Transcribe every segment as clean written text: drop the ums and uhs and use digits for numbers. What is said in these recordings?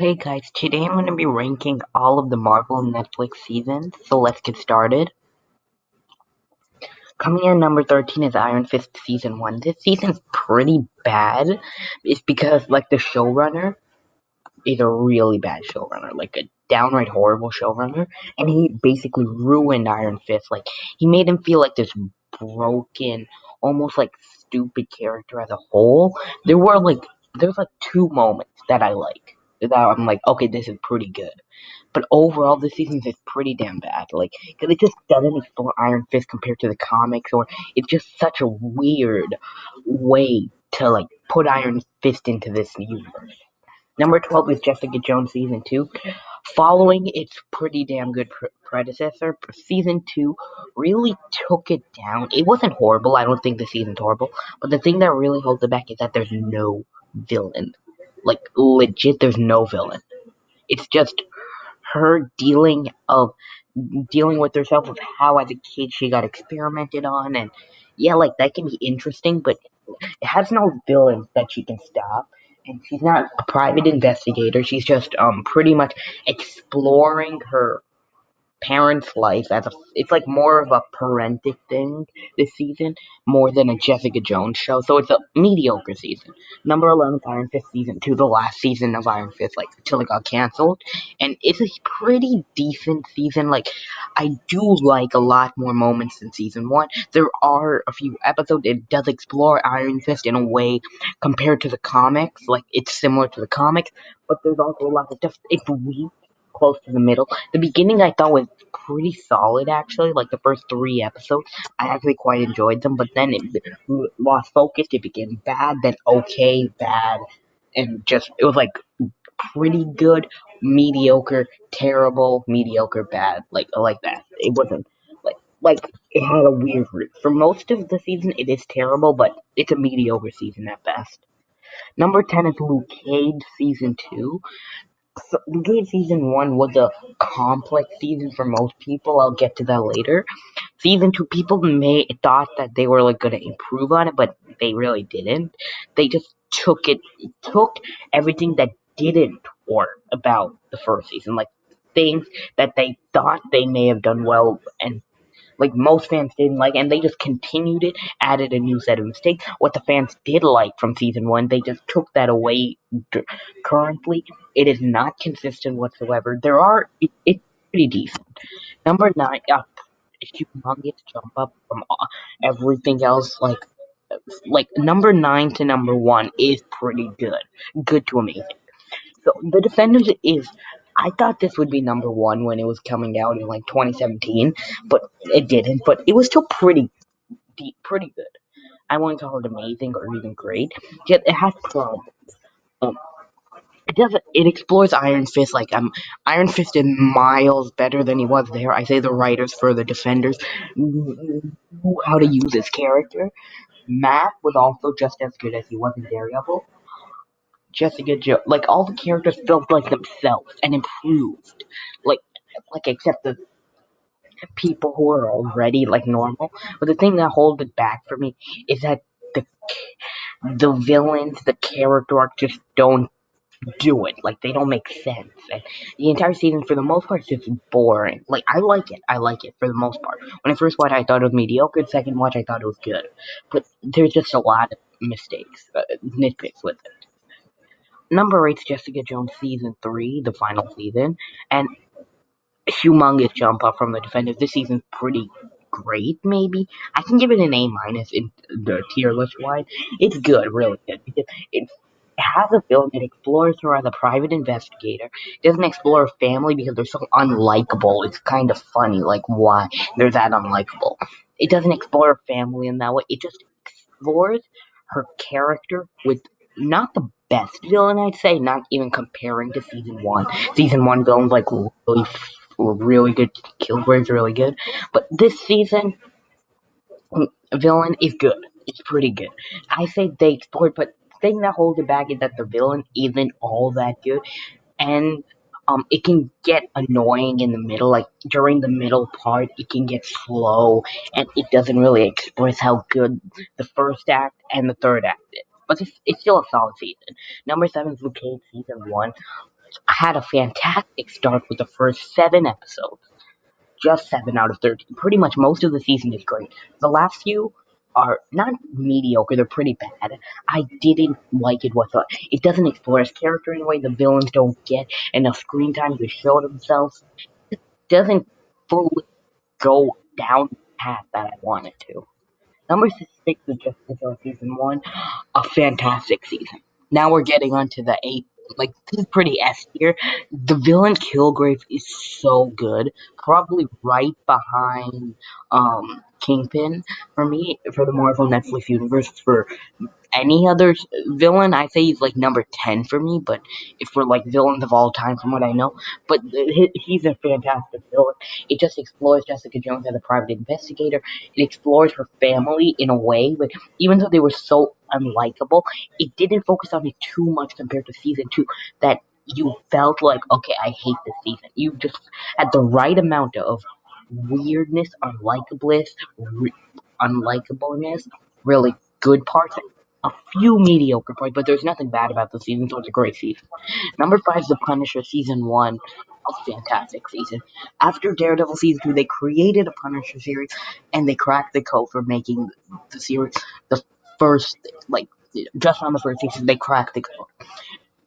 Hey guys, today I'm going to be ranking all of the Marvel Netflix seasons, so let's get started. Coming in number 13 is Iron Fist Season 1. This season's pretty bad. It's because, the showrunner is a really bad showrunner, like a downright horrible showrunner, and he basically ruined Iron Fist. Like, he made him feel like this broken, almost like stupid character as a whole. There's like two moments that I like. That I'm like, okay, this is pretty good. But overall, this season is pretty damn bad. Like, because it just doesn't explore Iron Fist compared to the comics, or it's just such a weird way to put Iron Fist into this universe. Number 12 is Jessica Jones season 2. Following its pretty damn good predecessor, season 2 really took it down. It wasn't horrible. I don't think the season's horrible, but the thing that really holds it back is that there's no villain. Like, legit, there's no villain. It's just her dealing with herself of how as a kid she got experimented on, and yeah, like that can be interesting, but it has no villains that she can stop, and she's not a private investigator. She's just pretty much exploring her parents' life as a. It's like more of a parenting thing this season, more than a Jessica Jones show. So it's a mediocre season. Number 11 is Iron Fist season 2, the last season of Iron Fist, like until it got canceled, and it's a pretty decent season. Like, I do like a lot more moments than season 1. There are a few episodes. It does explore Iron Fist in a way compared to the comics. Like, it's similar to the comics, but there's also a lot of stuff. It's weak close to the middle. The beginning I thought was pretty solid actually. Like the first three episodes, I actually quite enjoyed them. But then it lost focus. It became bad, then okay, bad, and just it was like pretty good, mediocre, terrible, mediocre, bad. Like that. It wasn't like it had a weird route. For most of the season, it is terrible, but it's a mediocre season at best. Number 10 is Luke Cage season 2. So, Luke season 1 was a complex season for most people. I'll get to that later. Season 2, people may thought that they were gonna improve on it, but they really didn't. They just took everything that didn't work about the first season, like things that they thought they may have done well and most fans didn't like, and they just continued it, added a new set of mistakes. What the fans did like from season 1, they just took that away. Currently, it is not consistent whatsoever. It's pretty decent. Number 9, a humongous jump up from everything else. Number 9 to number 1 is pretty good to amazing. So the Defenders is. I thought this would be number 1 when it was coming out in 2017, but it didn't. But it was still pretty deep, pretty good. I wouldn't call it amazing or even great. Yet it has problems. Um, it doesn't. It explores Iron Fist. Iron Fist is miles better than he was there. I say the writers for the Defenders knew how to use his character. Matt was also just as good as he was in Daredevil. Jessica Jones, all the characters felt like themselves and improved. Like, except the people who are already normal. But the thing that holds it back for me is that the the villains, the character arc just don't do it. Like, they don't make sense. And the entire season, for the most part, is just boring. Like, I like it. I like it for the most part. When I first watched, I thought it was mediocre. Second watch, I thought it was good. But there's just a lot of mistakes, nitpicks with it. Number 8's Jessica Jones season 3, the final season, and humongous jump up from the Defenders. This season's pretty great, maybe. I can give it an A minus in the tier list wide. It's good, really good, because it has a film that explores her as a private investigator. It doesn't explore her family because they're so unlikable. It's kind of funny, like why they're that unlikable. It doesn't explore her family in that way. It just explores her character with not the best villain, I'd say, not even comparing to season 1. Season 1 villains really good. Kilgrave's really good, but this season villain is good. It's pretty good. I say they explored, but the thing that holds it back is that the villain isn't all that good, and it can get annoying in the middle. Like during the middle part, it can get slow, and it doesn't really express how good the first act and the third act is. But it's still a solid season. Number 7 is Luke Cage season 1. had a fantastic start with the first 7 episodes. Just 7 out of 13. Pretty much most of the season is great. The last few are not mediocre, they're pretty bad. I didn't like it whatsoever. It doesn't explore his character in a way. The villains don't get enough screen time to show themselves. It doesn't fully go down the path that I want it to. Number 6 is Justice on season 1, a fantastic season. Now we're getting onto the 8th. Like, this is pretty S tier. The villain Kilgrave is so good. Probably right behind Kingpin for me, for the Marvel Netflix universe. For any other villain, I say he's like number 10 for me, but if we're like villains of all time from what I know, but he's a fantastic villain. It just explores Jessica Jones as a private investigator. It explores her family in a way, but even though they were so unlikable, it didn't focus on it too much compared to season 2 that you felt like, okay, I hate this season. You just had the right amount of weirdness, unlikableness, really good parts, a few mediocre parts, but there's nothing bad about the season, so it's a great season. Number 5 is The Punisher season 1, a fantastic season. After Daredevil season 2, they created a Punisher series, and they cracked the code for making the series the first, like, just on the first season, they cracked the code.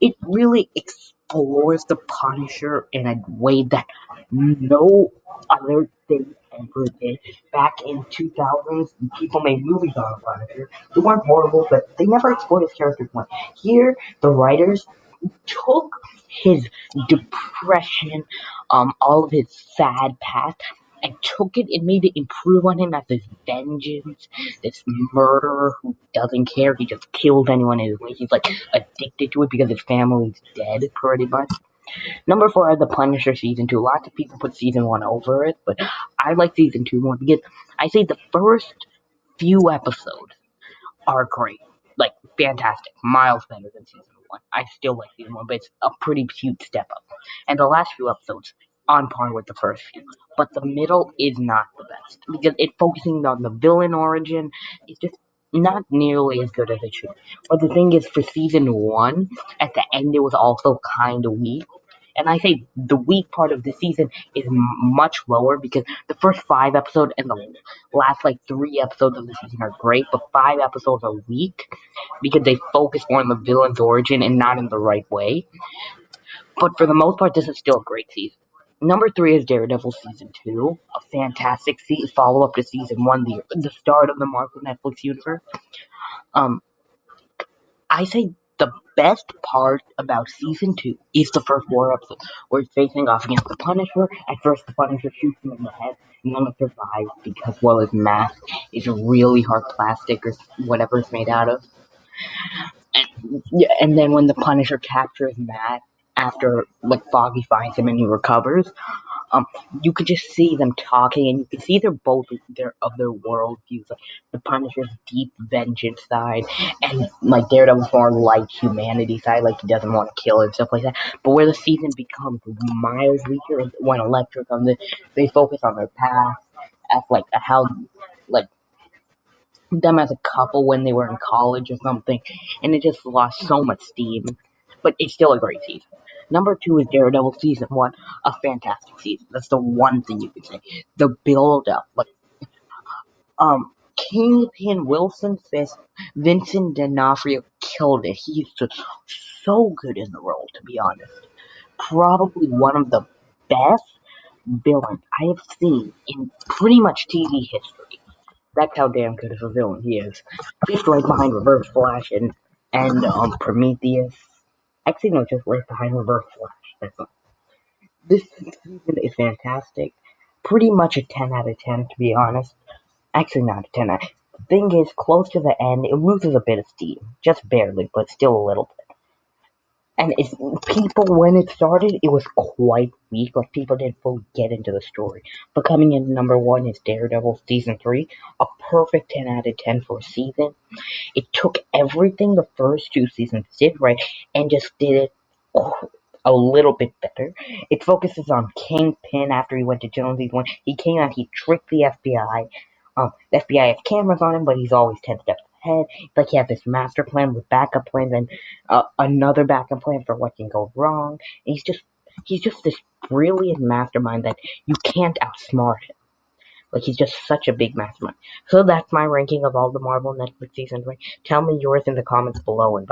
It really explores the Punisher in a way that no other thing ever did. Back in 2000s, people made movies on the Punisher. They weren't horrible, but they never explored his character much. Here, the writers took his depression, all of his sad past, and took it and made it improve on him as this vengeance, this murderer who doesn't care. He just kills anyone in his way. He's like addicted to it because his family's dead, pretty much. Number 4 is The Punisher season 2. Lots of people put season 1 over it, but I like season 2 more because I say the first few episodes are great. Like, fantastic. Miles better than season 1. I still like season 1, but it's a pretty huge step up. And the last few episodes, on par with the first few. But the middle is not the best. Because it focusing on the villain origin is just not nearly as good as it should. But the thing is, for season 1, at the end it was also kind of weak. And I say the weak part of the season is much lower because the first 5 episodes and the last like 3 episodes of the season are great, but 5 episodes are weak because they focus more on the villain's origin and not in the right way. But for the most part, this is still a great season. Number 3 is Daredevil season 2, a fantastic follow up to season 1, the start of the Marvel Netflix universe. Um, I say the best part about season 2 is the first 4 episodes, where he's facing off against the Punisher. At first, the Punisher shoots him in the head, and then he survives because, well, his mask is really hard plastic or whatever it's made out of. And, yeah, and then when the Punisher captures Matt after like Foggy finds him and he recovers, um, you could just see them talking, and you can see they're both their worldviews. Like the Punisher's deep vengeance side, and like Daredevil's more light humanity side, like he doesn't want to kill and stuff like that. But where the season becomes miles weaker is when Elektra comes in, they focus on their past, as like how like them as a couple when they were in college or something, and it just lost so much steam. But it's still a great season. Number 2 is Daredevil season 1, a fantastic season. That's the one thing you can say. The build up, like Kingpin, Wilson Fisk, Vincent D'Onofrio killed it. He's just so good in the role, to be honest. Probably one of the best villains I have seen in pretty much TV history. That's how damn good of a villain he is. Just right behind Reverse Flash and Prometheus. Actually, no, just right behind Reverse Flash. This season is fantastic. Pretty much a 10 out of 10, to be honest. Actually, not a 10 out. The thing is, close to the end, it loses a bit of steam. Just barely, but still a little bit. And it's, people, when it started, it was quite weak. Like, people didn't fully get into the story. But coming in number 1 is Daredevil Season 3. A perfect 10 out of 10 for a season. It took everything the first 2 seasons did right and just did it a little bit better. It focuses on Kingpin after he went to Jonesy's one. He came out, he tricked the FBI. The FBI has cameras on him, but he's always 10 steps head. It's like he has this master plan with backup plans and another backup plan for what can go wrong. And he's just this brilliant mastermind that you can't outsmart him. Like, he's just such a big mastermind. So that's my ranking of all the Marvel Netflix seasons. Tell me yours in the comments below, and bye.